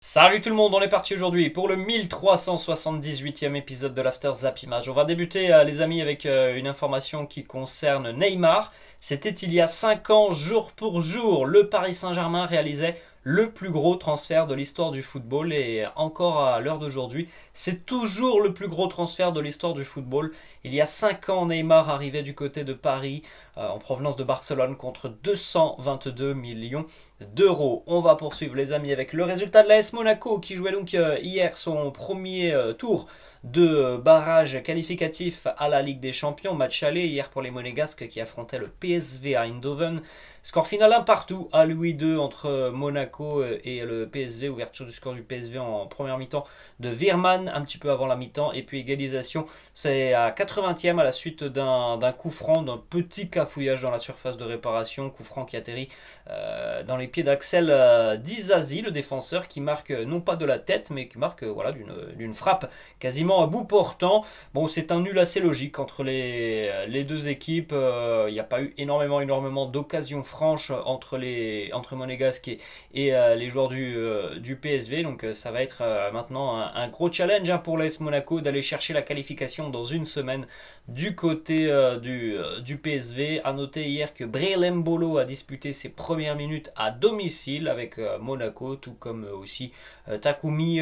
Salut tout le monde, on est parti aujourd'hui pour le 1378e épisode de l'After Zap Image. On va débuter les amis avec une information qui concerne Neymar. C'était il y a 5 ans, jour pour jour, le Paris Saint-Germain réalisait le plus gros transfert de l'histoire du football et encore à l'heure d'aujourd'hui, c'est toujours le plus gros transfert de l'histoire du football. Il y a 5 ans, Neymar arrivait du côté de Paris en provenance de Barcelone contre 222 millions d'euros. On va poursuivre les amis avec le résultat de l'AS Monaco qui jouait donc hier son premier tour de barrage qualificatif à la Ligue des Champions. Match aller hier pour les Monégasques qui affrontaient le PSV à Eindhoven. Score final 1 partout à Louis II entre Monaco et le PSV. Ouverture du score du PSV en première mi-temps de Veerman un petit peu avant la mi-temps. Et puis égalisation, c'est à 80e à la suite d'un coup franc, d'un petit cafouillage dans la surface de réparation. Coup franc qui atterrit dans les pieds d'Axel Disasi, le défenseur qui marque non pas de la tête mais qui marque voilà, d'une frappe quasiment à bout portant. Bon, c'est un nul assez logique entre les deux équipes. Il n'y a pas eu énormément d'occasions franches entre Monégasque et les joueurs du PSV. Donc ça va être maintenant un gros challenge pour l'AS Monaco d'aller chercher la qualification dans une semaine du côté du PSV. A noter hier que Breel Mbolo a disputé ses premières minutes à domicile avec Monaco, tout comme aussi Takumi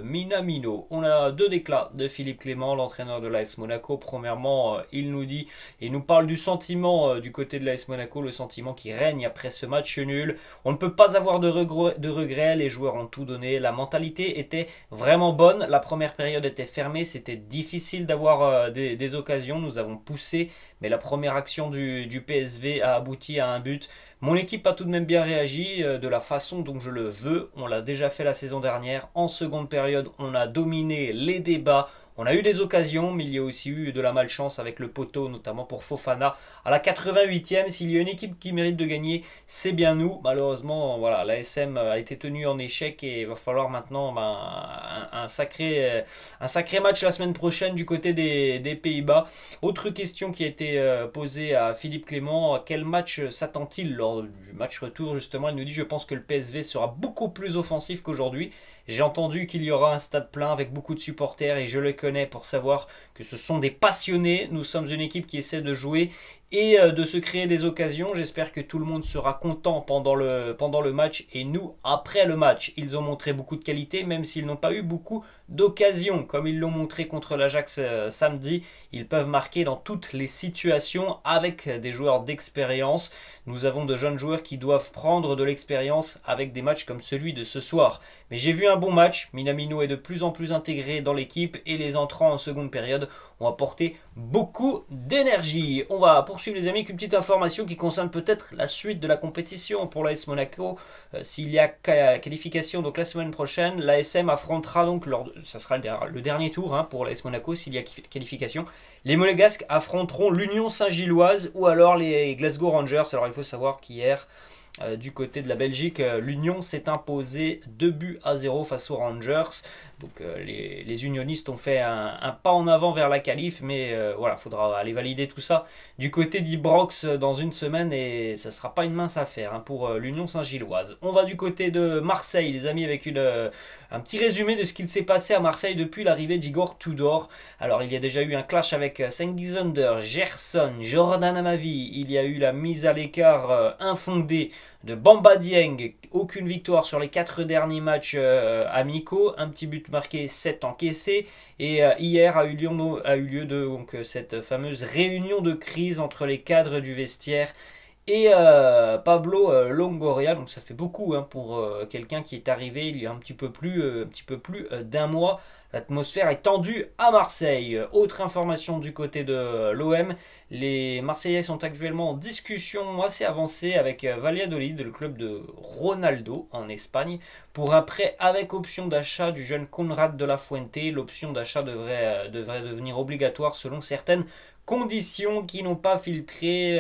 Minamino. On a deux déclats de Philippe Clément, l'entraîneur de l'AS Monaco. Premièrement, il nous dit et nous parle du sentiment du côté de l'AS Monaco, le sentiment qui règne après ce match nul. On ne peut pas avoir de regrets, les joueurs ont tout donné, la mentalité était vraiment bonne, la première période était fermée, c'était difficile d'avoir des occasions, nous avons poussé, mais la première action du PSV a abouti à un but. Mon équipe a tout de même bien réagi de la façon dont je le veux. On l'a déjà fait la saison dernière. En seconde période, on a dominé les débats. On a eu des occasions, mais il y a aussi eu de la malchance avec le poteau, notamment pour Fofana. À la 88e, s'il y a une équipe qui mérite de gagner, c'est bien nous. Malheureusement, voilà, l'ASM a été tenue en échec et il va falloir maintenant un sacré match la semaine prochaine du côté des Pays-Bas. Autre question qui a été posée à Philippe Clément, quel match s'attend-il lors du match retour justement? Il nous dit, je pense que le PSV sera beaucoup plus offensif qu'aujourd'hui. J'ai entendu qu'il y aura un stade plein avec beaucoup de supporters et je les connais pour savoir que ce sont des passionnés. Nous sommes une équipe qui essaie de jouer et de se créer des occasions. J'espère que tout le monde sera content pendant le match et nous après le match. Ils ont montré beaucoup de qualité même s'ils n'ont pas eu beaucoup d'occasions. Comme ils l'ont montré contre l'Ajax samedi, ils peuvent marquer dans toutes les situations avec des joueurs d'expérience. Nous avons de jeunes joueurs qui doivent prendre de l'expérience avec des matchs comme celui de ce soir. Mais j'ai vu un bon match, Minamino est de plus en plus intégré dans l'équipe et les entrants en seconde période ont apporté beaucoup d'énergie. On va poursuivre les amis avec une petite information qui concerne peut-être la suite de la compétition pour l'AS Monaco. S'il y a qualification donc la semaine prochaine, l'ASM affrontera donc, ça sera le dernier tour pour l'AS Monaco s'il y a qualification. Les Monégasques affronteront l'Union Saint-Gilloise ou alors les Glasgow Rangers. Alors il faut savoir qu'hier, du côté de la Belgique, l'Union s'est imposée 2-0 face aux Rangers. Donc les unionistes ont fait un pas en avant vers la qualif, mais voilà, il faudra aller valider tout ça du côté d'Ibrox dans une semaine et ça ne sera pas une mince affaire pour l'Union Saint-Gilloise. On va du côté de Marseille, les amis, avec un petit résumé de ce qu'il s'est passé à Marseille depuis l'arrivée d'Igor Tudor. Alors il y a déjà eu un clash avec Cengiz Under, Gerson, Jordan Amavi, il y a eu la mise à l'écart infondée de Bamba Dieng, aucune victoire sur les 4 derniers matchs amicaux, un petit but marqué, 7 encaissés, et hier a eu lieu donc, cette fameuse réunion de crise entre les cadres du vestiaire et Pablo Longoria. Donc ça fait beaucoup pour quelqu'un qui est arrivé il y a un petit peu plus d'un mois. L'atmosphère est tendue à Marseille. Autre information du côté de l'OM, les Marseillais sont actuellement en discussion assez avancée avec Valladolid, le club de Ronaldo en Espagne, pour un prêt avec option d'achat du jeune Conrad de la Fuente. L'option d'achat devrait devenir obligatoire selon certaines conditions qui n'ont pas filtré.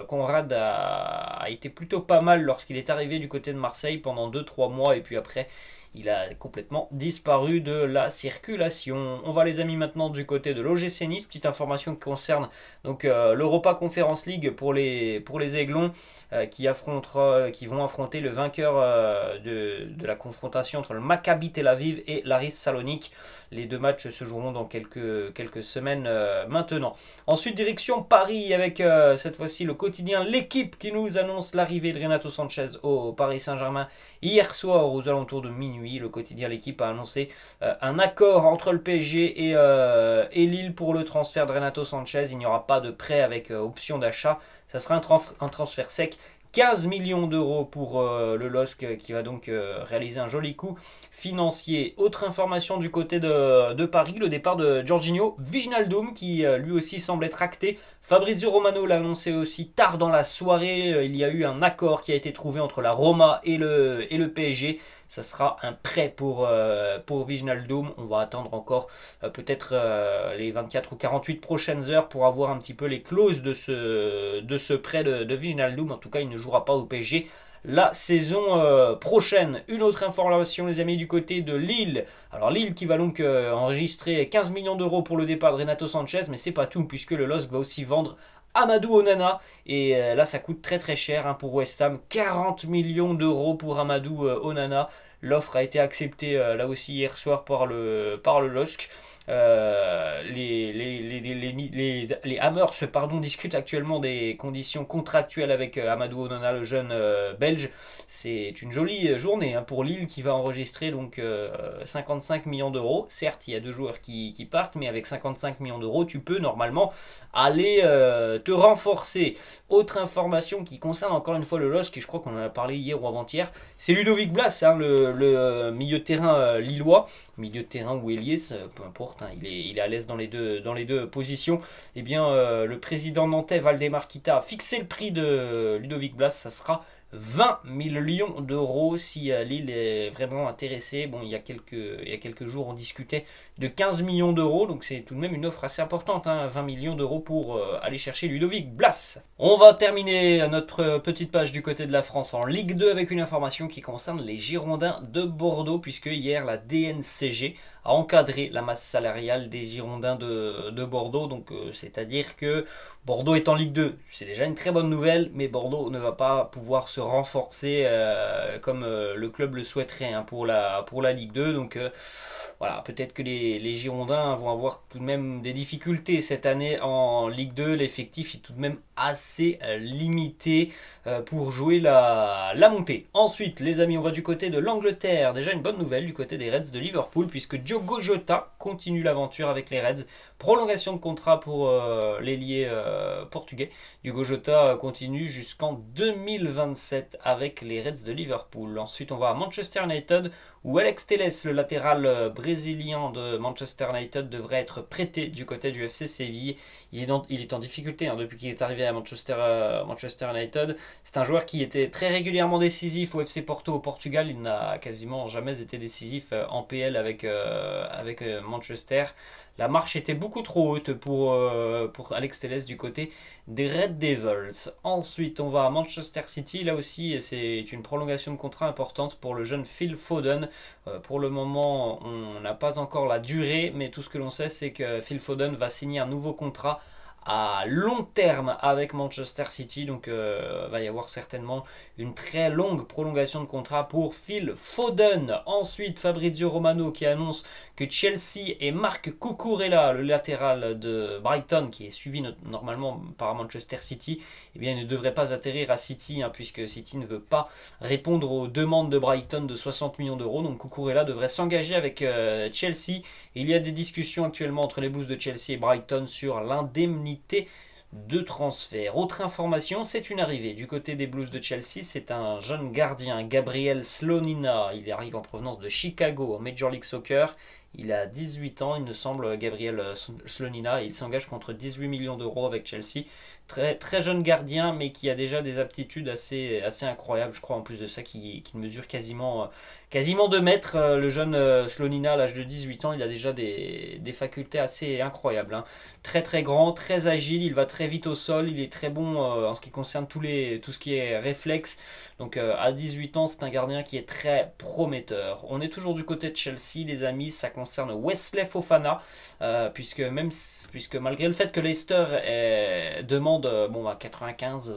Conrad a été plutôt pas mal lorsqu'il est arrivé du côté de Marseille pendant 2-3 mois et puis après il a complètement disparu de la circulation. On va les amis maintenant du côté de l'OGC Nice, petite information qui concerne donc l'Europa Conference League pour les Aiglons qui vont affronter le vainqueur de la confrontation entre le Maccabi Tel Aviv et l'Aris Salonique. Les deux matchs se joueront dans quelques semaines maintenant. Ensuite direction Paris avec cette fois-ci le quotidien L'Équipe qui nous annonce l'arrivée de Renato Sanchez au Paris Saint-Germain hier soir aux alentours de minuit. Le quotidien L'Équipe a annoncé un accord entre le PSG et Lille pour le transfert de Renato Sanchez. Il n'y aura pas de prêt avec option d'achat. Ça sera un transfert sec. 15 millions d'euros pour le LOSC qui va donc réaliser un joli coup financier. Autre information du côté de Paris, le départ de Jorginho Wijnaldum qui lui aussi semble être acté. Fabrizio Romano l'a annoncé aussi tard dans la soirée. Il y a eu un accord qui a été trouvé entre la Roma et le PSG. Ça sera un prêt pour Wijnaldum. On va attendre encore peut-être les 24 ou 48 prochaines heures pour avoir un petit peu les clauses de ce prêt de Wijnaldum. En tout cas, il ne jouera pas au PSG la saison prochaine. Une autre information les amis du côté de Lille. Alors Lille qui va donc enregistrer 15 millions d'euros pour le départ de Renato Sanchez, mais c'est pas tout puisque le LOSC va aussi vendre Amadou Onana et là ça coûte très très cher pour West Ham, 40 millions d'euros pour Amadou Onana. L'offre a été acceptée là aussi hier soir par le LOSC. Les Hammers discutent actuellement des conditions contractuelles avec Amadou Onana, le jeune belge. C'est une jolie journée pour Lille qui va enregistrer donc 55 millions d'euros. Certes, il y a deux joueurs qui partent, mais avec 55 millions d'euros, tu peux normalement aller te renforcer. Autre information qui concerne encore une fois le LOSC, et je crois qu'on en a parlé hier ou avant-hier, c'est Ludovic Blas, le milieu de terrain lillois, milieu de terrain ou ailier, peu importe. Il est à l'aise dans les deux positions. Eh bien, le président nantais Valdemar Kita a fixé le prix de Ludovic Blas. Ça sera 20 millions d'euros si Lille est vraiment intéressée. Bon, il y a quelques jours, on discutait de 15 millions d'euros. Donc, c'est tout de même une offre assez importante. 20 millions d'euros pour aller chercher Ludovic Blas. On va terminer notre petite page du côté de la France en Ligue 2 avec une information qui concerne les Girondins de Bordeaux. Puisque hier, la DNCG a encadré la masse salariale des Girondins de Bordeaux. Donc, c'est-à-dire que Bordeaux est en Ligue 2. C'est déjà une très bonne nouvelle, mais Bordeaux ne va pas pouvoir se renforcer comme le club le souhaiterait pour la Ligue 2. Donc, voilà, peut-être que les Girondins vont avoir tout de même des difficultés cette année en Ligue 2. L'effectif est tout de même assez limité pour jouer la montée. Ensuite, les amis, on va du côté de l'Angleterre. Déjà une bonne nouvelle du côté des Reds de Liverpool, puisque Diogo Jota continue l'aventure avec les Reds. Prolongation de contrat pour l'ailier portugais. Diogo Jota continue jusqu'en 2027 avec les Reds de Liverpool. Ensuite, on va à Manchester United, où Alex Telles, le latéral brésilien de Manchester United, devrait être prêté du côté du FC Séville. Il est en difficulté depuis qu'il est arrivé à Manchester United. C'est un joueur qui était très régulièrement décisif au FC Porto au Portugal. Il n'a quasiment jamais été décisif en PL avec Manchester. La marche était beaucoup trop haute pour Alex Telles du côté des Red Devils. Ensuite, on va à Manchester City. Là aussi, c'est une prolongation de contrat importante pour le jeune Phil Foden. Pour le moment, on n'a pas encore la durée, mais tout ce que l'on sait, c'est que Phil Foden va signer un nouveau contrat à long terme avec Manchester City. Donc va y avoir certainement une très longue prolongation de contrat pour Phil Foden. Ensuite, Fabrizio Romano qui annonce que Chelsea et Marc Cucurella, le latéral de Brighton qui est suivi normalement par Manchester City, eh bien, il ne devrait pas atterrir à City puisque City ne veut pas répondre aux demandes de Brighton de 60 millions d'euros. Donc Cucurella devrait s'engager avec Chelsea. Et il y a des discussions actuellement entre les Blues de Chelsea et Brighton sur l'indemnité de transfert. Autre information, c'est une arrivée du côté des Blues de Chelsea. C'est un jeune gardien, Gabriel Slonina. Il arrive en provenance de Chicago en Major League Soccer. Il a 18 ans, il me semble, Gabriel Slonina, et il s'engage contre 18 millions d'euros avec Chelsea. Très, très jeune gardien, mais qui a déjà des aptitudes assez incroyables, je crois, en plus de ça, qui mesure quasiment 2 mètres. Le jeune Slonina, à l'âge de 18 ans, il a déjà des facultés assez incroyables, hein. Très très grand, très agile, il va très vite au sol, il est très bon en ce qui concerne tout ce qui est réflexe. Donc à 18 ans, c'est un gardien qui est très prometteur. On est toujours du côté de Chelsea, les amis, ça concerne Wesley Fofana, puisque malgré le fait que Leicester demande 95,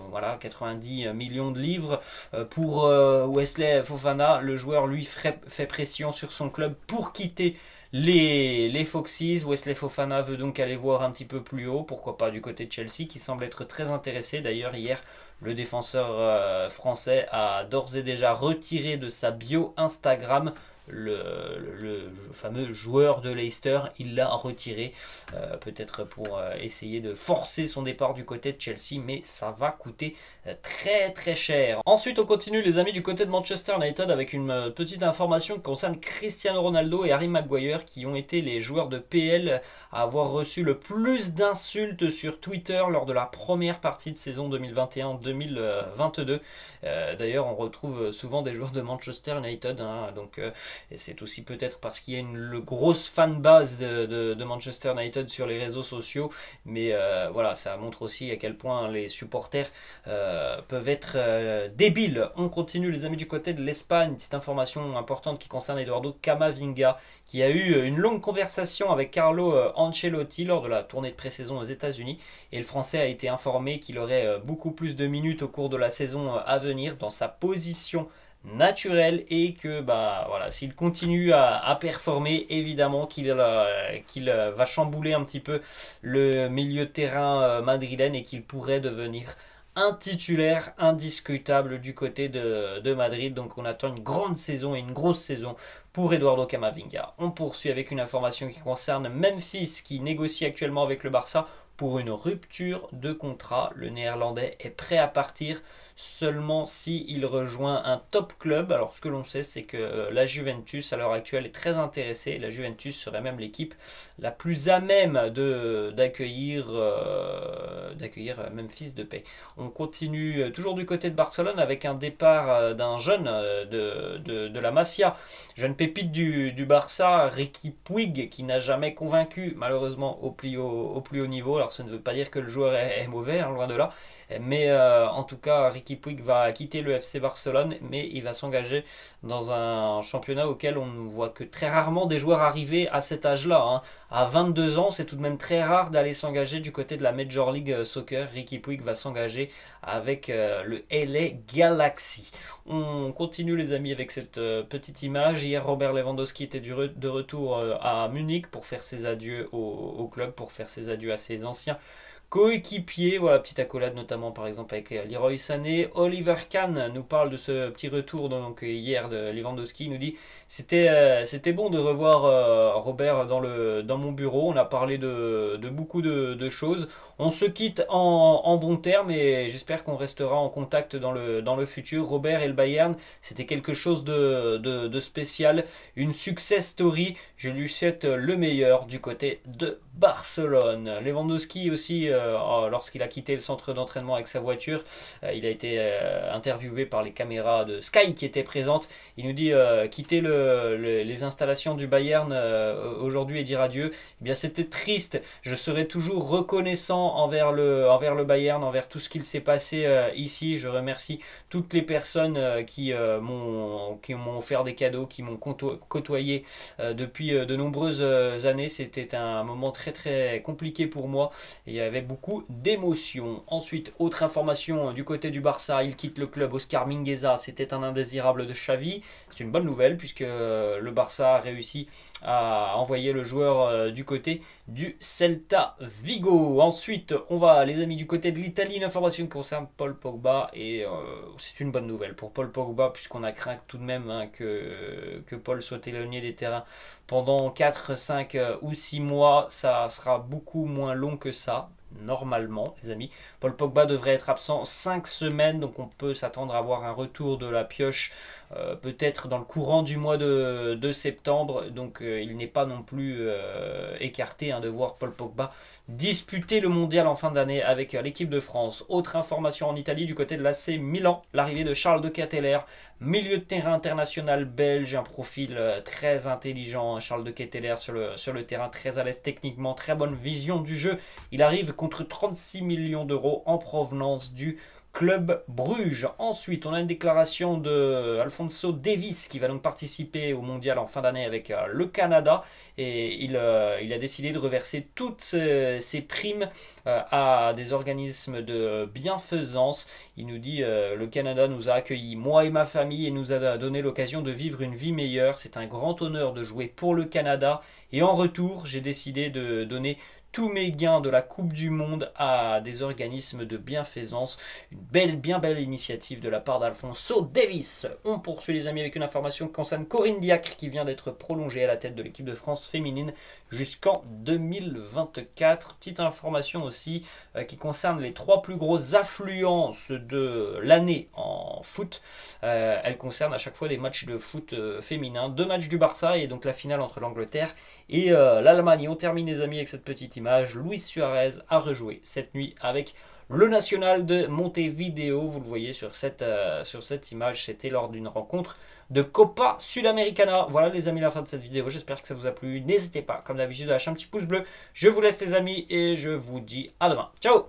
voilà, 90 millions de livres pour Wesley Fofana, le joueur lui fait pression sur son club pour quitter les Foxes. Wesley Fofana veut donc aller voir un petit peu plus haut, pourquoi pas du côté de Chelsea, qui semble être très intéressé. D'ailleurs, hier, le défenseur français a d'ores et déjà retiré de sa bio Instagram le fameux joueur de Leicester. Il l'a retiré, peut-être pour essayer de forcer son départ du côté de Chelsea, mais ça va coûter très très cher. Ensuite, on continue, les amis, du côté de Manchester United avec une petite information qui concerne Cristiano Ronaldo et Harry Maguire, qui ont été les joueurs de PL à avoir reçu le plus d'insultes sur Twitter lors de la première partie de saison 2021-2022. D'ailleurs, on retrouve souvent des joueurs de Manchester United, hein, donc et c'est aussi peut-être parce qu'il y a une grosse fanbase de Manchester United sur les réseaux sociaux, mais voilà, ça montre aussi à quel point les supporters peuvent être débiles. On continue, les amis, du côté de l'Espagne. Une petite information importante qui concerne Eduardo Camavinga, qui a eu une longue conversation avec Carlo Ancelotti lors de la tournée de pré-saison aux États-Unis, et le Français a été informé qu'il aurait beaucoup plus de minutes au cours de la saison à venir dans sa position naturelle, et que voilà, s'il continue à performer, évidemment qu'il va chambouler un petit peu le milieu de terrain madrilène, et qu'il pourrait devenir un titulaire indiscutable du côté de Madrid. Donc on attend une grande saison et une grosse saison pour Eduardo Camavinga. On poursuit avec une information qui concerne Memphis, qui négocie actuellement avec le Barça pour une rupture de contrat. Le Néerlandais est prêt à partir seulement s'il rejoint un top club. Alors ce que l'on sait, c'est que la Juventus à l'heure actuelle est très intéressée. La Juventus serait même l'équipe la plus à même d'accueillir Memphis Depay. On continue toujours du côté de Barcelone avec un départ d'un jeune de la Masia, jeune pépite du Barça, Riqui Puig, qui n'a jamais convaincu malheureusement au plus haut niveau. Alors ça ne veut pas dire que le joueur est mauvais, hein, loin de là. Mais en tout cas, Riqui Puig va quitter le FC Barcelone, mais il va s'engager dans un championnat auquel on ne voit que très rarement des joueurs arriver à cet âge-là, hein. À 22 ans, c'est tout de même très rare d'aller s'engager du côté de la Major League Soccer. Riqui Puig va s'engager avec le LA Galaxy. On continue, les amis, avec cette petite image. Hier, Robert Lewandowski était de retour à Munich pour faire ses adieux au club, pour faire ses adieux à ses anciens coéquipiers. Voilà, petite accolade notamment par exemple avec Leroy Sané. Oliver Kahn nous parle de ce petit retour donc hier de Lewandowski. Il nous dit c'était bon de revoir Robert dans mon bureau. On a parlé de beaucoup de choses. On se quitte en bons termes, et j'espère qu'on restera en contact dans le futur. Robert et le Bayern, c'était quelque chose de spécial, une success story. Je lui souhaite le meilleur du côté de Barcelone. Lewandowski aussi, lorsqu'il a quitté le centre d'entraînement avec sa voiture, il a été interviewé par les caméras de Sky qui étaient présentes. Il nous dit quitter les installations du Bayern aujourd'hui et dire adieu. Eh bien, c'était triste. Je serai toujours reconnaissant envers le Bayern, envers tout ce qu'il s'est passé ici. Je remercie toutes les personnes qui m'ont offert des cadeaux, qui m'ont côtoyé depuis de nombreuses années. C'était un moment très très compliqué pour moi, et il y avait beaucoup d'émotions. Ensuite, autre information du côté du Barça, il quitte le club. Oscar Mingueza, c'était un indésirable de Xavi. C'est une bonne nouvelle puisque le Barça a réussi à envoyer le joueur du côté du Celta Vigo. Ensuite, on va, les amis, du côté de l'Italie, une information qui concerne Paul Pogba, et c'est une bonne nouvelle pour Paul Pogba, puisqu'on a craint tout de même que Paul soit éloigné des terrains pendant 4, 5 ou 6 mois. Ça sera beaucoup moins long que ça. normalement, les amis. Paul Pogba devrait être absent 5 semaines, donc on peut s'attendre à avoir un retour de la pioche peut-être dans le courant du mois de septembre. Donc il n'est pas non plus écarté de voir Paul Pogba disputer le mondial en fin d'année avec l'équipe de France. Autre information en Italie du côté de l'AC Milan, l'arrivée de Charles de Ketteler, milieu de terrain international belge, un profil très intelligent, Charles de Ketteler sur le terrain, très à l'aise techniquement, très bonne vision du jeu. Il arrive contre 36 millions d'euros en provenance du Club Bruges. Ensuite, on a une déclaration de Alphonso Davies qui va donc participer au mondial en fin d'année avec le Canada. Et il a décidé de reverser toutes ses primes à des organismes de bienfaisance. Il nous dit le Canada nous a accueillis, moi et ma famille, et nous a donné l'occasion de vivre une vie meilleure. C'est un grand honneur de jouer pour le Canada. Et en retour, j'ai décidé de donner tous mes gains de la Coupe du Monde à des organismes de bienfaisance. Une bien belle initiative de la part d'Alphonso Davies. On poursuit les amis avec une information qui concerne Corinne Diacre qui vient d'être prolongée à la tête de l'équipe de France féminine jusqu'en 2024. Petite information aussi qui concerne les 3 plus grosses affluences de l'année en foot. Elle concerne à chaque fois des matchs de foot féminin. 2 matchs du Barça et donc la finale entre l'Angleterre et l'Allemagne. On termine les amis avec cette petite image. Luis Suarez a rejoué cette nuit avec le national de Montevideo. Vous le voyez sur cette image. C'était lors d'une rencontre de Copa Sudamericana. Voilà les amis, la fin de cette vidéo. J'espère que ça vous a plu. N'hésitez pas, comme d'habitude, à lâcher un petit pouce bleu. Je vous laisse les amis et je vous dis à demain. Ciao!